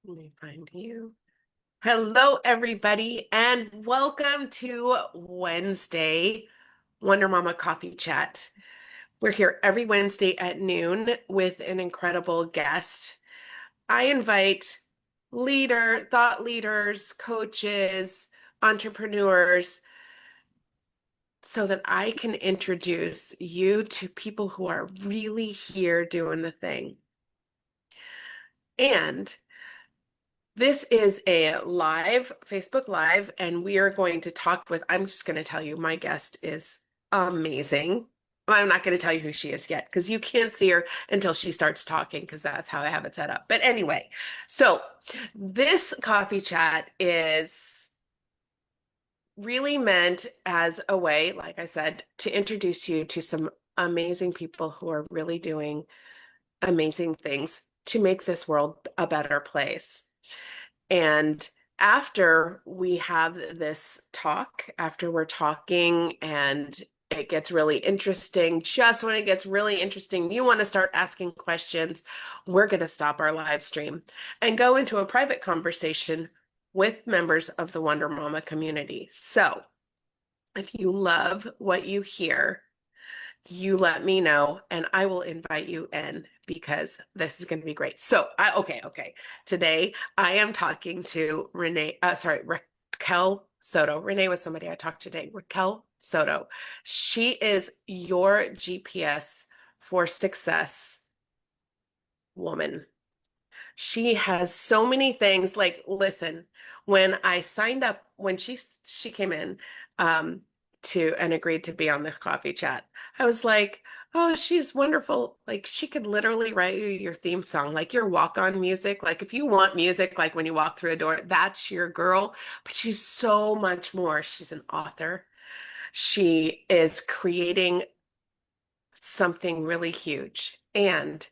Let me find you. Hello, everybody, and welcome to Wednesday WonderMama Coffee Chat. We're here every Wednesday at noon with an incredible guest. I invite thought leaders, coaches, entrepreneurs, so that I can introduce you to people who are really here doing the thing. And this is a live Facebook Live, and we are going to talk with, I'm just going to tell you, my guest is amazing. I'm not going to tell you who she is yet because you can't see her until she starts talking because that's how I have it set up. But anyway, so this coffee chat is really meant as a way, like I said, to introduce you to some amazing people who are really doing amazing things to make this world a better place. And after we have this talk, after we're talking and it gets really interesting, just when it gets really interesting, you want to start asking questions, we're going to stop our live stream and go into a private conversation with members of the Wonder Mama community. So if you love what you hear, you let me know and I will invite you in because this is going to be great. So, okay. Today I am talking to Raquel Soto. Renee was somebody I talked to today. Raquel Soto. She is your GPS for success woman. She has so many things. Like, listen, when I signed up, when she came in to and agreed to be on the coffee chat, I was like, oh, she's wonderful. Like, she could literally write you your theme song, like your walk-on music. Like, if you want music, like when you walk through a door, that's your girl. But she's so much more. She's an author. She is creating something really huge. And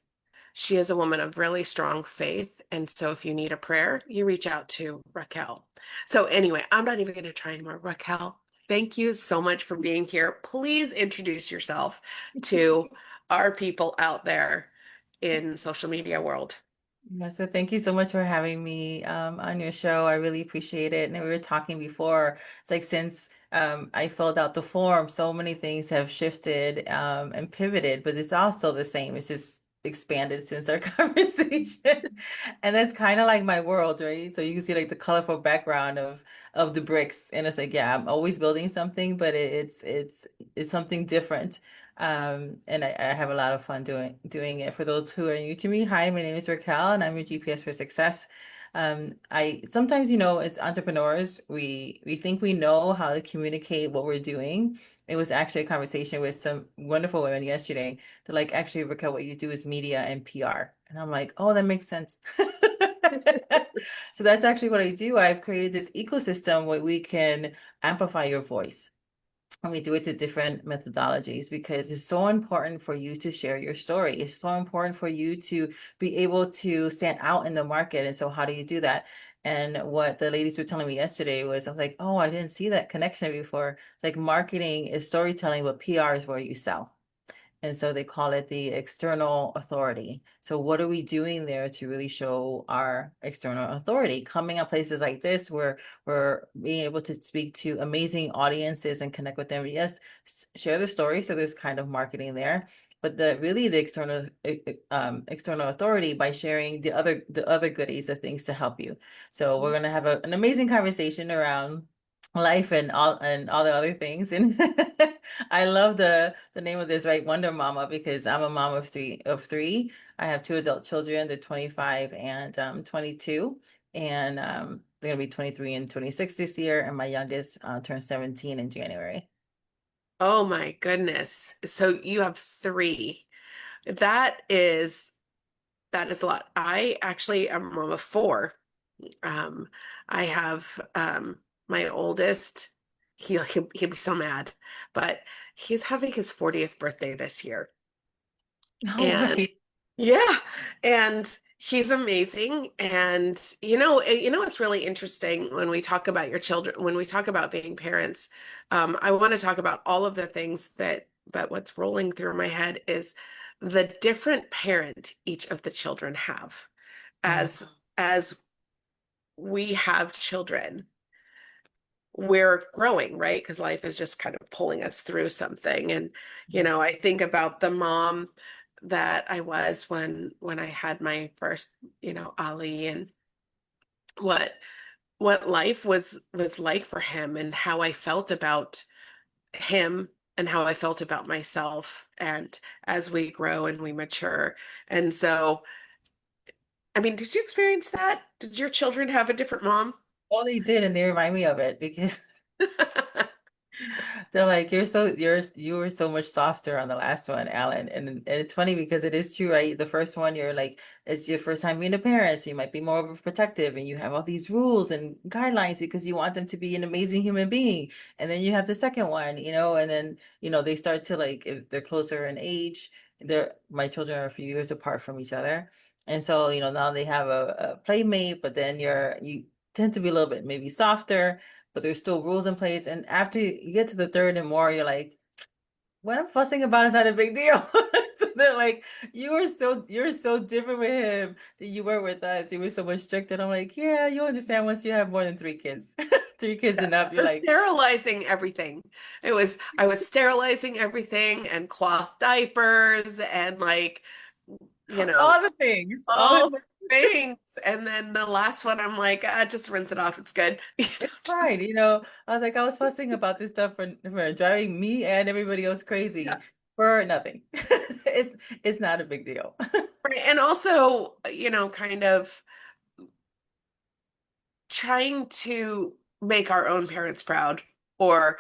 she is a woman of really strong faith. And so if you need a prayer, you reach out to Raquel. So anyway, I'm not even going to try anymore. Raquel, thank you so much for being here. Please introduce yourself to our people out there in social media world. Yeah, so thank you so much for having me on your show. I really appreciate it. And we were talking before. It's like since I filled out the form, so many things have shifted and pivoted, but it's all still the same. It's just expanded since our conversation. And that's kind of like my world, right? So you can see like the colorful background of the bricks, and it's like, yeah, I'm always building something, but it's something different. And I have a lot of fun doing it. For those who are new to me, hi, my name is Raquel, and I'm your GPS for success. I sometimes, as entrepreneurs, we think we know how to communicate what we're doing. It was actually a conversation with some wonderful women yesterday. They're like, actually, Raquel, what you do is media and PR. And I'm like, oh, that makes sense. So that's actually what I do. I've created this ecosystem where we can amplify your voice. And we do it through different methodologies because it's so important for you to share your story. It's so important for you to be able to stand out in the market. And so, how do you do that? And what the ladies were telling me yesterday was, I was like, oh, I didn't see that connection before. It's like marketing is storytelling, but PR is where you sell. And so they call it the external authority. So what are we doing there to really show our external authority? Coming up places like this where we're being able to speak to amazing audiences and connect with them. Yes, share the story. So there's kind of marketing there. But the external authority by sharing the other goodies of things to help you. So we're gonna have an amazing conversation around life and all the other things. And I love the name of this, right? Wonder Mama, because I'm a mom of three. I have two adult children. They're 25 and 22. And they're gonna be 23 and 26 this year. And my youngest turned 17 in January. Oh my goodness. So you have three. That is that is a lot. I actually am a mom of four. Um, I have my oldest, he'll be so mad, but he's having his 40th birthday this year. No And way. yeah, and he's amazing. And it's really interesting when we talk about your children, when we talk about being parents. I want to talk about all of the things but what's rolling through my head is the different parent each of the children have Mhm. as as we have children, we're growing, right? Because life is just kind of pulling us through something. And, Yeah. I think about the mom that I was when I had my first, Ali, and what what life was like for him, and how I felt about him, and how I felt about myself, and as we grow and we mature. And so, I mean, did you experience that? Did your children have a different mom? All they did, and they remind me of it because they're like, you were so much softer on the last one, Alan. And it's funny because it is true, right? The first one, you're like, it's your first time being a parent, so you might be more overprotective and you have all these rules and guidelines because you want them to be an amazing human being. And then you have the second one, and then, they start to like, if they're closer in age, my children are a few years apart from each other. And so, now they have a playmate, but then you tend to be a little bit maybe softer, but there's still rules in place. And after you get to the third and more, you're like, what I'm fussing about is not a big deal. So they're like, you're so different with him than you were with us. You were so much stricter. And I'm like, yeah, you understand once you have more than three kids. Three kids enough. You're Was like, sterilizing everything. I was sterilizing everything, and cloth diapers, and like, you know, all the things, all the all the things. And then the last one, I'm like, just rinse it off. It's good. it's fine. Just, I was like, I was fussing about this stuff for driving me and everybody else yeah. crazy for nothing. It's not a big deal. Right. And also, kind of trying to make our own parents proud, or,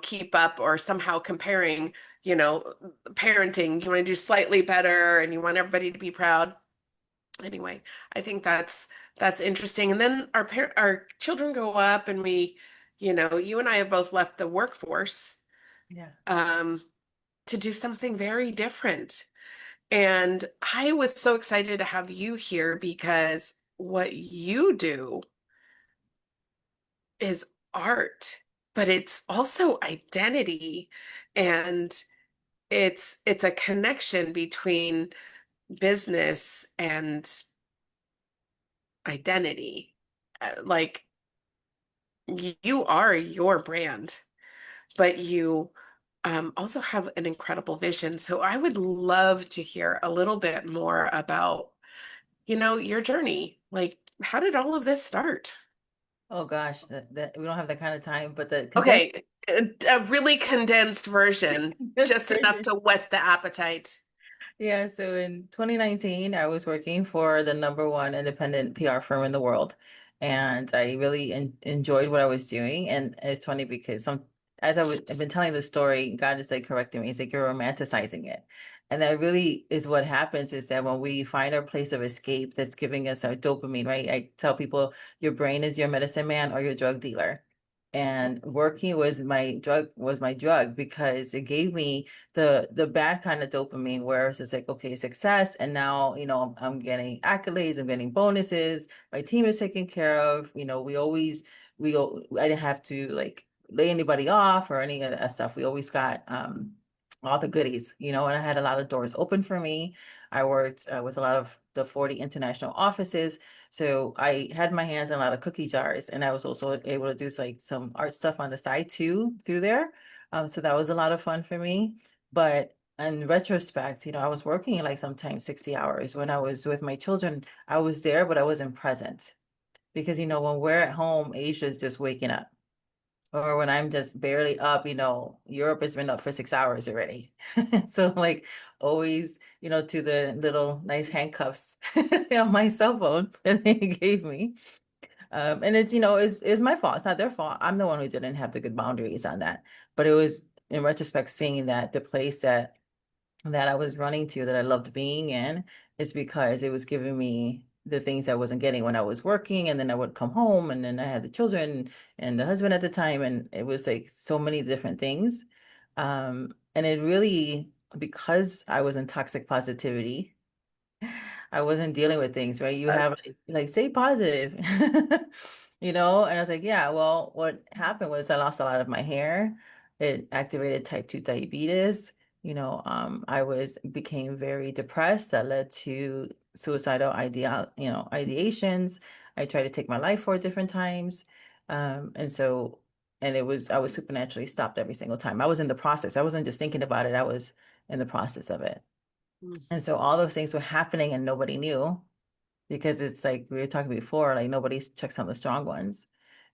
keep up, or somehow comparing, you know, parenting. You want to do slightly better, and you want everybody to be proud. Anyway, I think that's interesting. And then our children grow up, and you and I have both left the workforce Yeah. um to do something very different. And I was so excited to have you here, because what you do is art, but it's also identity, and it's a connection between business and identity. Like, you are your brand, but you also have an incredible vision. So I would love to hear a little bit more about, your journey. Like, how did all of this start? Oh gosh, that we don't have that kind of time, but the condensed Okay, a really condensed version, just enough version. to whet the appetite. Yeah, so in 2019, I was working for the number one independent PR firm in the world, and I really enjoyed what I was doing. And it's funny because I've been telling the story, God is like correcting me. He's like, you're romanticizing it. And that really is what happens, is that when we find our place of escape that's giving us our dopamine, right? I tell people your brain is your medicine man or your drug dealer. And working was my drug because it gave me the bad kind of dopamine, where it's just like, okay, success, and now I'm getting accolades, I'm getting bonuses, my team is taken care of. I didn't have to like lay anybody off or any of that stuff. We always got all the goodies, and I had a lot of doors open for me. I worked with a lot of the 40 international offices, so I had my hands in a lot of cookie jars, and I was also able to do like some art stuff on the side too through there. So that was a lot of fun for me. But in retrospect, I was working like sometimes 60 hours. When I was with my children, I was there, but I wasn't present because, when we're at home, Asia's just waking up. Or when I'm just barely up, Europe has been up for 6 hours already. So like always, to the little nice handcuffs on my cell phone that they gave me. And it's my fault. It's not their fault. I'm the one who didn't have the good boundaries on that. But it was in retrospect seeing that the place that I was running to, that I loved being in, is because it was giving me the things I wasn't getting when I was working. And then I would come home, and then I had the children and the husband at the time. And it was like so many different things. And it really, because I was in toxic positivity, I wasn't dealing with things, right? You Uh, have like stay positive, and I was like, yeah, well, what happened was I lost a lot of my hair. It activated type 2 diabetes. I became very depressed. That led to suicidal ideations. I tried to take my life 4 different times. And so, and I was supernaturally stopped every single time. I was in the process. I wasn't just thinking about it. I was in the process of it. Mm. And so all those things were happening and nobody knew because it's like we were talking before, like nobody checks on the strong ones.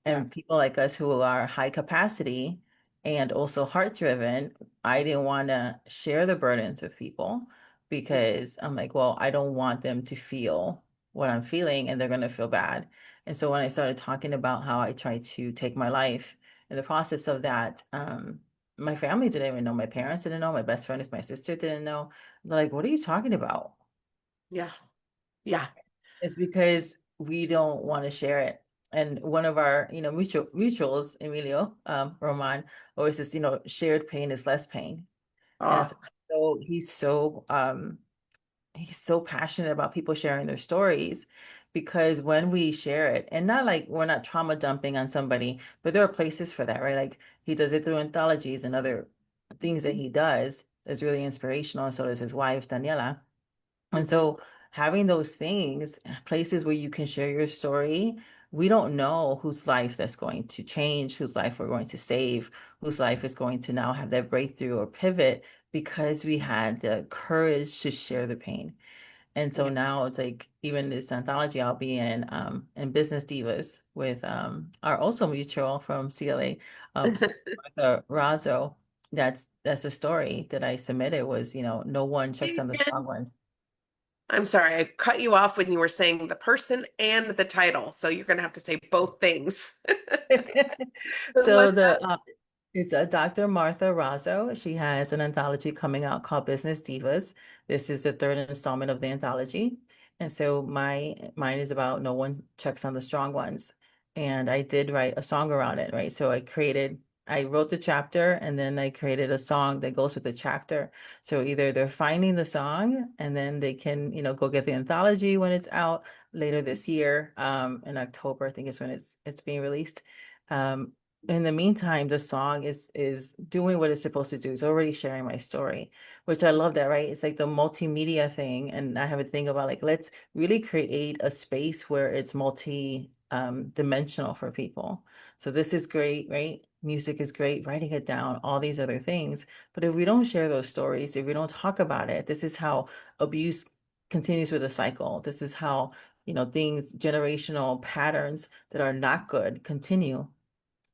Yeah. And people like us who are high capacity and also heart driven, I didn't want to share the burdens with people because I'm like, well, I don't want them to feel what I'm feeling and they're going to feel bad. And so when I started talking about how I tried to take my life in the process of that, my family didn't even know. My parents didn't know. My best friend is my sister didn't know. They're like, what are you talking about? Yeah. Yeah. It's because we don't want to share it. And one of our, mutuals, Emilio, Roman, always says, shared pain is less pain. And Oh, so he's so passionate about people sharing their stories because when we share it, and not like we're not trauma dumping on somebody, but there are places for that, right? Like he does it through anthologies and other things that he does is really inspirational. And so does his wife, Daniela. And mhm. so having those things, places where you can share your story, we don't know whose life that's going to change, whose life we're going to save, whose life is going to now have that breakthrough or pivot because we had the courage to share the pain. And so Yeah. now it's like even this anthology I'll be in Business Divas with our also mutual from CLA, Martha Razzo. That's a story that I submitted was, no one checks on the strong ones. I'm sorry, I cut you off when you were saying the person and the title. So you're going to have to say both things. So What? it's a Dr. Martha Razzo. She has an anthology coming out called Business Divas. This is the third installment of the anthology. And so mine is about no one checks on the strong ones. And I did write a song around it, right? So I wrote the chapter and then I created a song that goes with the chapter. So either they're finding the song and then they can, go get the anthology when it's out later this year, in October, I think is when it's being released. Um, in the meantime, the song is doing what it's supposed to do. It's already sharing my story, which I love that, right? It's like the multimedia thing. And I have a thing about like, let's really create a space where it's multi dimensional for people. So this is great, right? Music is great, writing it down, all these other things. But if we don't share those stories, if we don't talk about it, this is how abuse continues with a cycle. This is how, things, generational patterns that are not good continue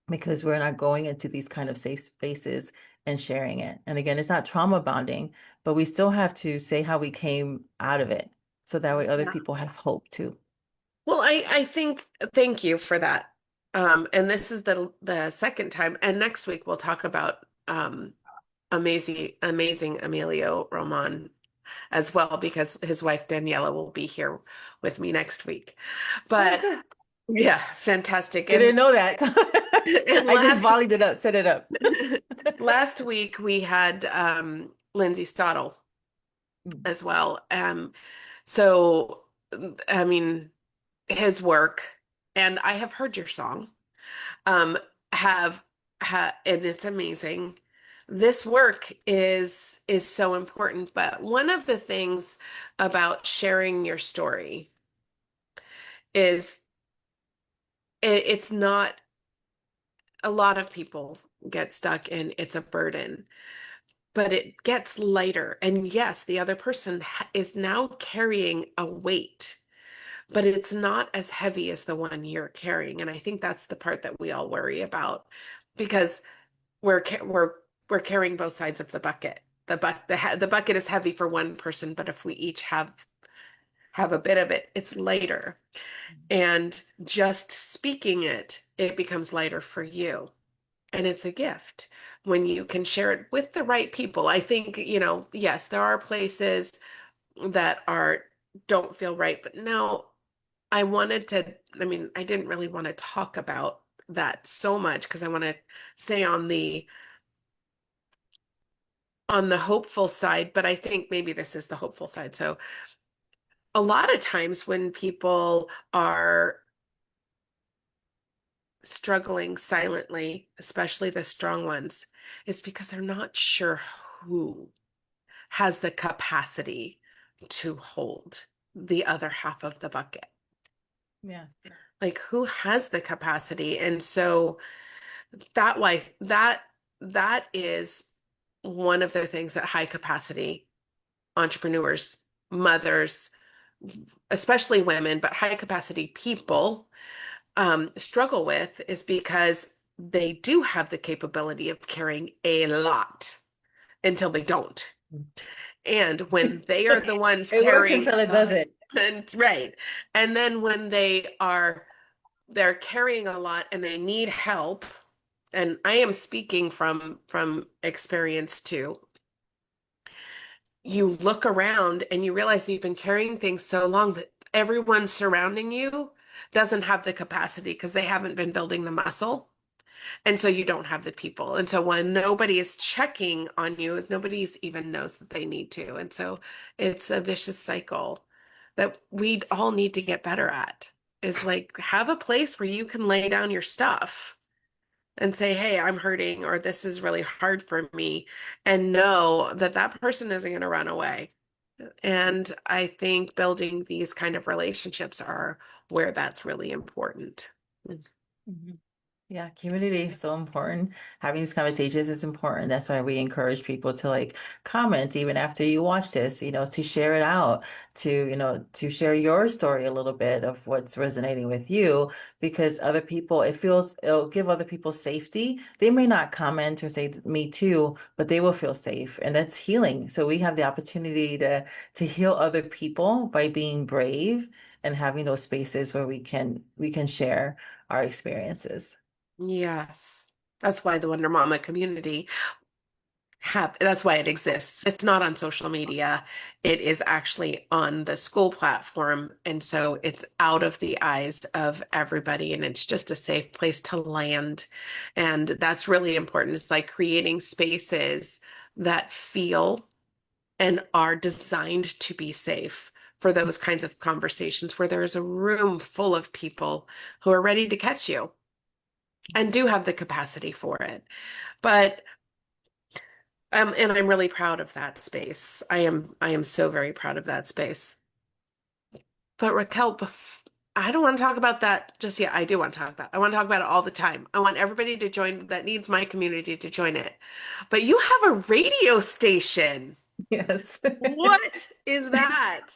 because we're not going into these kind of safe spaces and sharing it. And again, it's not trauma bonding, but we still have to say how we came out of it so that way other Yeah. people have hope too. Well, I think thank you for that. And this is the second time. And next week we'll talk about amazing Emilio Roman as well, because his wife Daniela will be here with me next week. Oh, But good. yeah, fantastic. I didn't know that. And I just volleyed it up, set it up. last week we had Lindsay Stottle Mm. as well. So I mean his work, and I have heard your song. Um, have and it's amazing. This work is so important, but one of the things about sharing your story is it's not a lot of people get stuck in it's a burden, but it gets lighter. And yes, the other person is now carrying a weight, but it's not as heavy as the one you're carrying. And I think that's the part that we all worry about because we're ca- we're we're carrying both sides of the bucket. The bucket is heavy for one person, but if we each have a bit of it, it's lighter. And just speaking it, it becomes lighter for you. And it's a gift when you can share it with the right people. I think, yes, there are places that are don't feel right, but no, I didn't really want to talk about that so much because I want to stay on the hopeful side, but I think maybe this is the hopeful side. So a lot of times when people are struggling silently, especially the strong ones, it's because they're not sure who has the capacity to hold. the other half of the bucket. Yeah. Like who has the capacity? And so that why that is one of the things that high capacity entrepreneurs, mothers, especially women, but high capacity people struggle with is because they do have the capability of carrying a lot until they don't. And when they are the ones It works carrying, until it doesn't. and, right. And then when they're carrying a lot and they need help, and I am speaking from experience too. You look around and you realize you've been carrying things so long that everyone surrounding you doesn't have the capacity because they haven't been building the muscle. And so you don't have the people. And so when nobody is checking on you, nobody's even knows that they need to. And so it's a vicious cycle that we all need to get better at is like have a place where you can lay down your stuff and say, hey, I'm hurting, or this is really hard for me, and know that that person isn't going to run away. And I think building these kind of relationships are where that's really important. Mhm. Yeah, community is so important. Having these conversations is important. That's why we encourage people to like comment even after you watch this, to share it out, to share your story a little bit of what's resonating with you, because it'll give other people safety. They may not comment or say me too, but they will feel safe, and that's healing. So we have the opportunity to heal other people by being brave and having those spaces where we can share our experiences. Yes. That's why the Wonder Mama community that's why it exists. It's not on social media. It is actually on the school platform. And so it's out of the eyes of everybody and it's just a safe place to land. And that's really important. It's like creating spaces that feel and are designed to be safe for those kinds of conversations where there is a room full of people who are ready to catch you and do have the capacity for it. But and I'm really proud of that space. I am so very proud of that space. But Raquel, I don't want to talk about that just yet. I do want to talk about it. I want to talk about it all the time. I want everybody to join that needs my community to join it. But you have a radio station. Yes. What is that?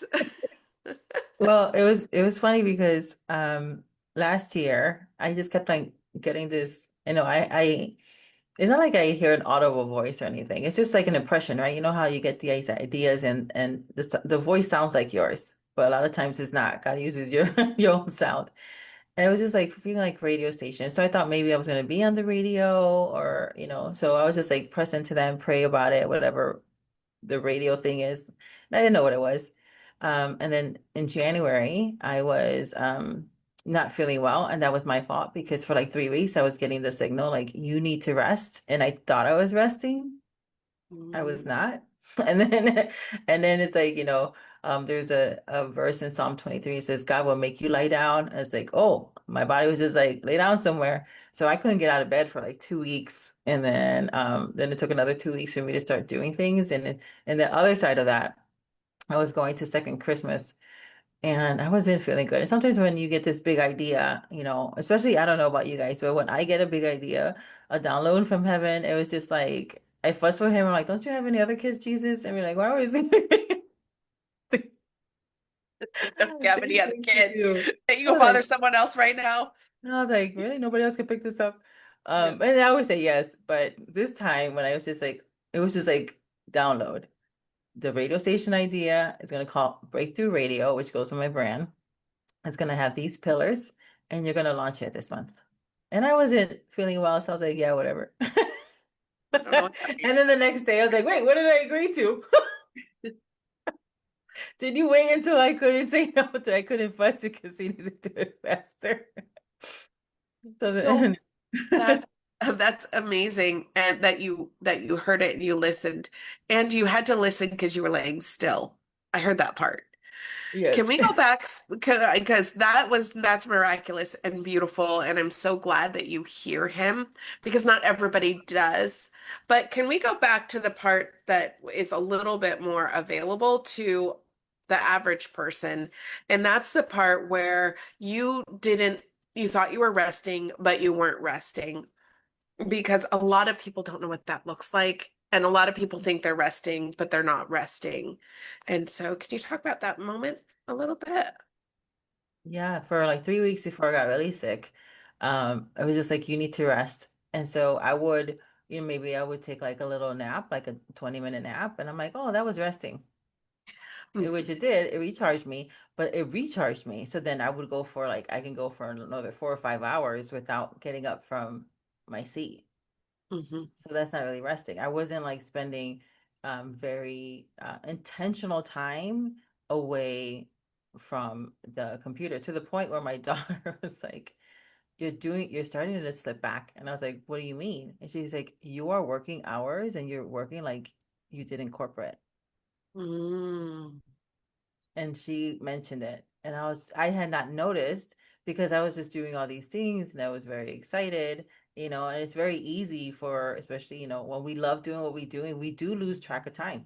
Well, it was funny because last year I just kept like getting this, I it's not like I hear an audible voice or anything. It's just like an impression, right? You know how you get these ideas and the voice sounds like yours, but a lot of times it's not. God uses your your own sound. And it was just like feeling like radio station. So I thought maybe I was going to be on the radio or, so I was just like press into them, pray about it, whatever the radio thing is. And I didn't know what it was. And then in January, I was not feeling well. And that was my fault because for like 3 weeks, I was getting the signal like, you need to rest. And I thought I was resting. I was Mm. not. And then it's like, there's a verse in Psalm 23. It says, God will make you lie down. And it's like, oh, my body was just like, lay down somewhere. So I couldn't get out of bed for like 2 weeks. And then it took another 2 weeks for me to start doing things. And the other side of that, I was going to second Christmas and I wasn't feeling good. And sometimes when you get this big idea, especially I don't know about you guys, but when I get a big idea, a download from heaven, it was just like I fussed with him. I'm like, don't you have any other kids, Jesus? And we're like, why was he Don't you have any other things to kids do? that you I go was bother like, someone else right now? really? Nobody else can pick this up. Yeah. And I always say yes, but this time when I was just like, it was just like download. The radio station idea is going to call Breakthrough Radio, which goes with my brand. It's going to have these pillars and you're going to launch it this month. And I wasn't feeling well, so I was like, yeah, whatever. I don't know what that And then the next day I was like, wait, what did I agree to? means. Did you wait until I couldn't say no to I couldn't fuss because you needed to do it faster? So So then, that's that's amazing, and that you heard it and you listened, and you had to listen because you were laying still. I heard that part. Can yes. we go back because that's miraculous and beautiful, and I'm so glad that you hear him because not everybody does. But can we go back to the part that is a little bit more available to the average person. And that's the part where you thought you were resting, but you weren't resting because a lot of people don't know what that looks like. And a lot of people think they're resting, but they're not resting. And so, could you talk about that moment a little bit? Yeah, for like 3 weeks before I got really sick, it was just like you need to rest. And so I would, maybe I would take like a little nap, like a 20-minute nap, and I'm like, oh, that was resting. Which it did, it recharged me, but it recharged me. So then I would go for like I can go for another 4 or 5 hours without getting up from my seat. Mm-hmm. So that's not really resting. I wasn't like spending very intentional time away from the computer to the point where my daughter was like, you're starting to slip back. And I was like, what do you mean? And she's like, you are working hours and you're working like you did in corporate. Mm. And she mentioned it. And I had not noticed because I was just doing all these things and I was very excited, and it's very easy for, especially, when we love doing what we're doing, we do lose track of time,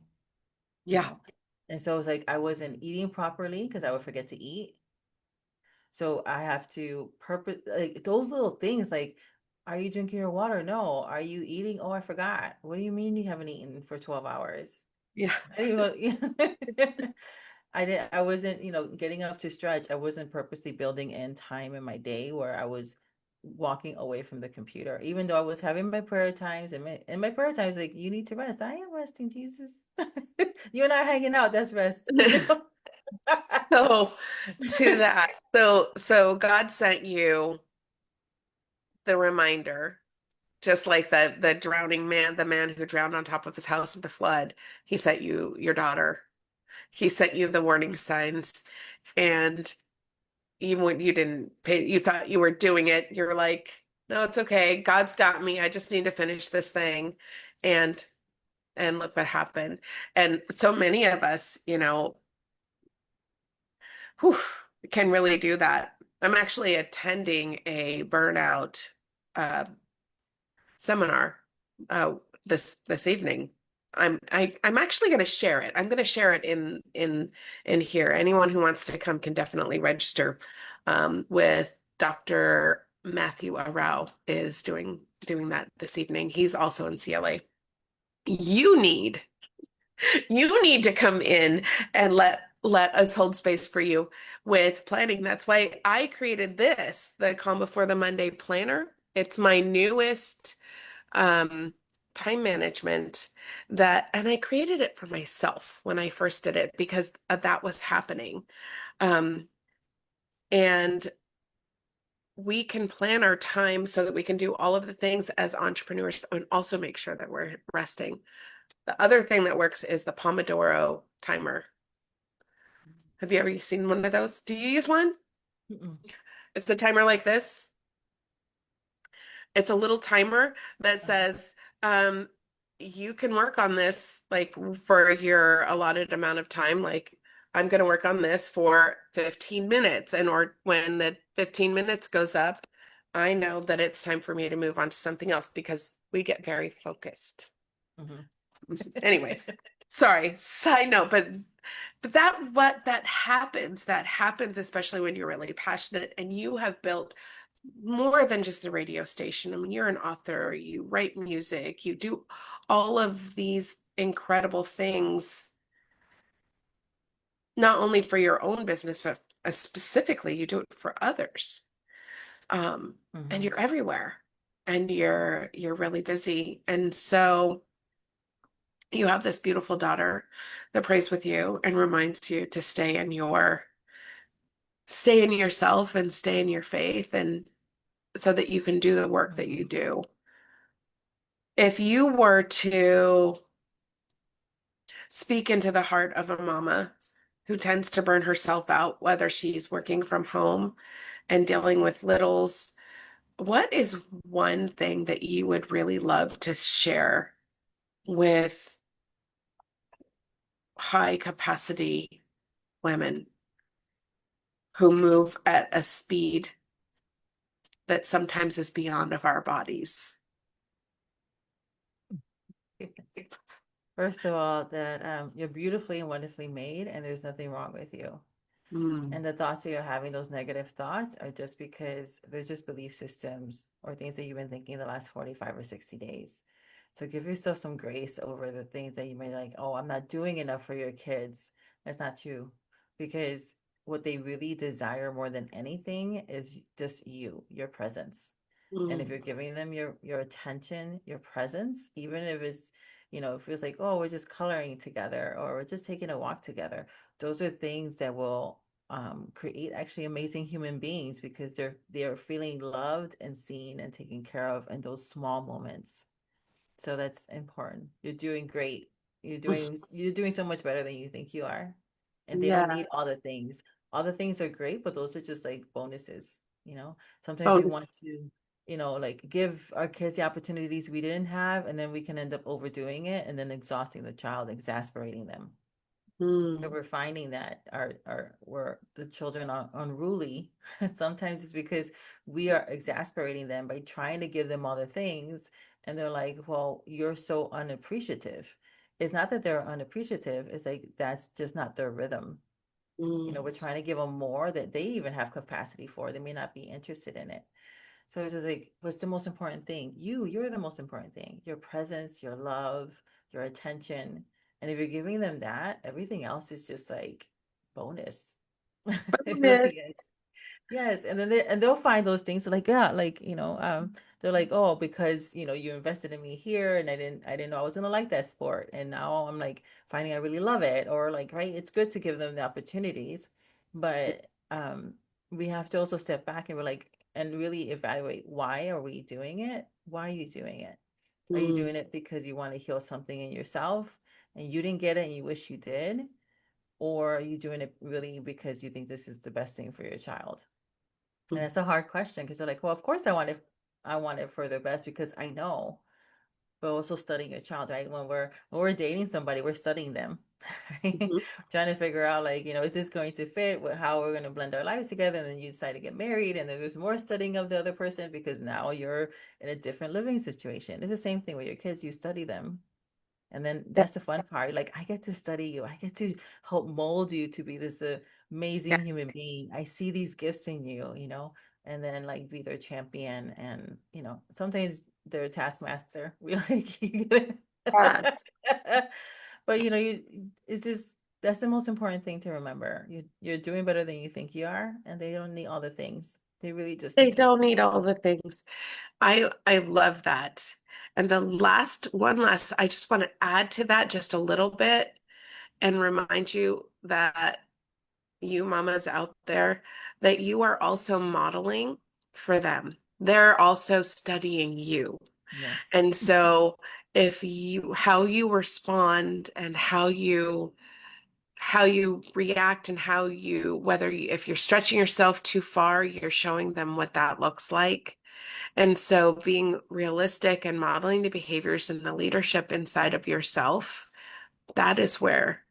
you Yeah. know. And so it was like I wasn't eating properly because I would forget to eat. So I have to purpose like those little things like, are you drinking your water? No. Are you eating? Oh, I forgot. What do you mean you haven't eaten for 12 hours? Yeah. I didn't even I wasn't, getting up to stretch. I wasn't purposely building in time in my day where I was walking away from the computer, even though I was having my prayer times and my prayer times, like, you need to rest. I am resting, Jesus. You and I hanging out, that's rest, So to that, so God sent you the reminder, just like the drowning man, the man who drowned on top of his house in the flood. He sent you your daughter. He sent you the warning signs, and even when you didn't pay, you thought you were doing it. You're like, no, it's okay. God's got me. I just need to finish this thing, and look what happened. And so many of us, whew, can really do that. I'm actually attending a burnout uh, seminar uh, this evening. I'm actually going to share it. I'm going to share it in here. Anyone who wants to come can definitely register. With Dr. Matthew Arau is doing that this evening. He's also in CLA. You need you need to come in and let us hold space for you with planning. That's why I created this, the Calm Before the Monday Planner. It's my newest um, time management and I created it for myself when I first did it because that was happening. Um, and we can plan our time so that we can do all of the things as entrepreneurs and also make sure that we're resting. The other thing that works is the Pomodoro timer. Have you ever seen one of those? Do you use one? Mm-mm. It's a timer like this. It's a little timer that Uh-huh. says, you can work on this like for your allotted amount of time. Like, I'm going to work on this for 15 minutes. And or when the 15 minutes goes up, I know that it's time for me to move on to something else because we get very focused. Mhm. Anyway, sorry, side note, but that happens especially when you're really passionate and you have built more than just a radio station. I mean, you're an author, you write music, you do all of these incredible things, not only for your own business, but specifically you do it for others. And Mhm. you're everywhere and you're really busy. And so you have this beautiful daughter that prays with you and reminds you to stay in yourself and stay in your faith and so that you can do the work that you Mhm. do. If you were to speak into the heart of a mama who tends to burn herself out, whether she's working from home and dealing with littles, what is one thing that you would really love to share with high capacity women who move at a speed that sometimes is beyond of our bodies? First of all, that you're beautifully and wonderfully made, and there's nothing wrong with you. Mm, And the thoughts that you're having, those negative thoughts, are just because they're just belief systems or things that you've been thinking the last 45 or 60 days. So give yourself some grace over the things that you may like, oh, I'm not doing enough for your kids. That's not true. Because what they really desire more than anything is just you, your presence. And if mm, you're giving them your attention, your presence, even if it's, it feels like, oh, we're just coloring together or we're just taking a walk together, those are things that will create actually amazing human beings because they're feeling loved and seen and taken care of in those small moments. So that's important. You're doing great. You're doing so much better than you think you are. And they don't yeah. need all the things. All the things are great, but those are just like bonuses. Sometimes Oh, we want to, like give our kids the opportunities we didn't have, and then we can end up overdoing it and then exhausting the child, exasperating them. So mm, we're finding that our where the children are unruly. Sometimes it's because we are exasperating them by trying to give them all the things, and they're like, "Well, you're so unappreciative." It's not that they're unappreciative, it's like that's just not their rhythm. We're mm, trying to give them more that they even have capacity for. They may not be interested in it. So it's just like, what's the most important thing? You're the most important thing. Your presence, your love, your attention. And if you're giving them that, everything else is just like bonus. It really bonus. is. Yes, and then they'll find those things like, yeah, like, they're like, oh, because you invested in me here and I didn't know I was gonna like that sport. And now I'm like finding I really love it. Or like, right, it's good to give them the opportunities, but we have to also step back and we're like and really evaluate, why are we doing it? Why are you doing it? Are you Mm, doing it because you want to heal something in yourself and you didn't get it and you wish you did? Or are you doing it really because you think this is the best thing for your child? And mm, it's a hard question because they're like, well, of course I want it for their best because I know, but also studying your child, right? When we're dating somebody, we're studying them, right? mhm. Trying to figure out like, is this going to fit with how we're going to blend our lives together? And then you decide to get married, and then there's more studying of the other person because now you're in a different living situation. It's the same thing with your kids. You study them. And then that's the fun part. Like, I get to study you. I get to help mold you to be this Yeah. amazing human being. I see these gifts in you, and then like be their champion. And, sometimes they're a taskmaster. We like, you get Yes. it. But, it's just, that's the most important thing to remember. You're doing better than you think you are, and they don't need all the things. They really just They need to. don't need all the things. I love that. And the last, I just want to add to that just a little bit and remind you that you mamas out there, that you are also modeling for them. They're also studying you. Yes. And so if how you respond and how you react and if you're stretching yourself too far, you're showing them what that looks like. And so being realistic and modeling the behaviors and the leadership inside of yourself, that is where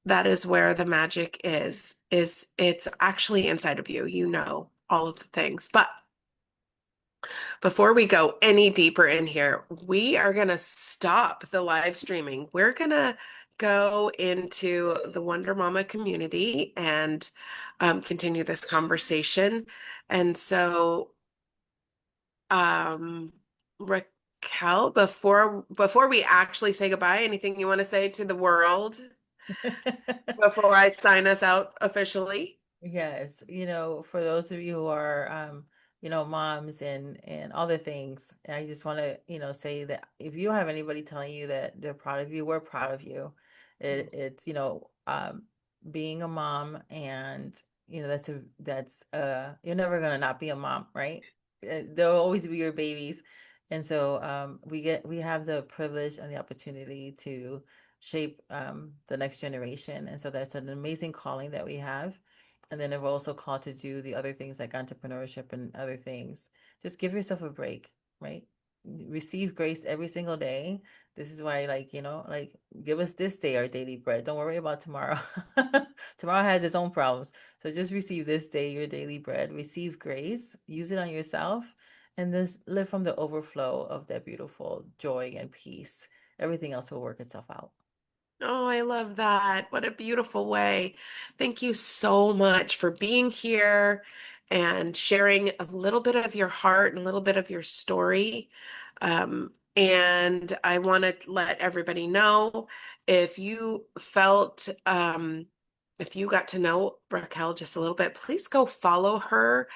that is where the magic is it's actually inside of you. You know all of the things. But before we go any deeper in here, we are going to stop the live streaming. We're going to go into the Wonder Mama community and continue this conversation. And so, um, Raquel, before we actually say goodbye, anything you want to say to the world before I sign us out officially? Yes, for those of you who are, moms and other things, I just want to, say that if you don't have anybody telling you that they're proud of you, we're proud of you. It's, being a mom, and you're never gonna not be a mom, right? There'll always be your babies, and so we have the privilege and the opportunity to shape the next generation, and so that's an amazing calling that we have. And then we're also called to do the other things like entrepreneurship and other things. Just give yourself a break, right? Receive grace every single day. This is why, like, like give us this day our daily bread. Don't worry about tomorrow. Tomorrow has its own problems. So just receive this day your daily bread. Receive grace, use it on yourself, and then live from the overflow of that beautiful joy and peace. everything else will work itself out. Oh, I love that. What a beautiful way. Thank you so much for being here and sharing a little bit of your heart and a little bit of your story. And I want to let everybody know if you felt, if you got to know Raquel just a little bit, please go follow her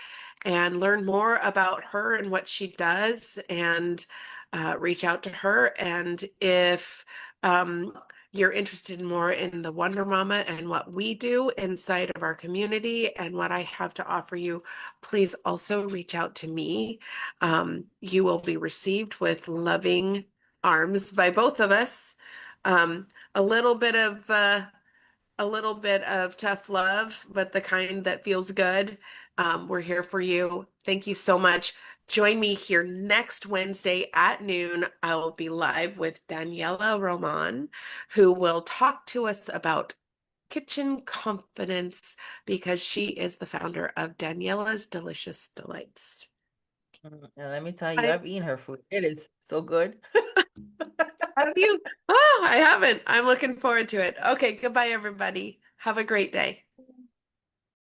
and learn more about her and what she does and reach out to her. And if you're interested more in the Wonder Mama and what we do inside of our community and what I have to offer you, please also reach out to me. You will be received with loving arms by both of us. Um, a little bit of tough love, but the kind that feels good. We're here for you. Thank you so much. Join me here next Wednesday at noon. I will be live with Daniela Roman, who will talk to us about kitchen confidence because she is the founder of Daniela's Delicious Delights. And let me tell you, I I've eaten her food. It is so good. have you? Oh, I haven't. I'm looking forward to it. Okay, goodbye, everybody. Have a great day.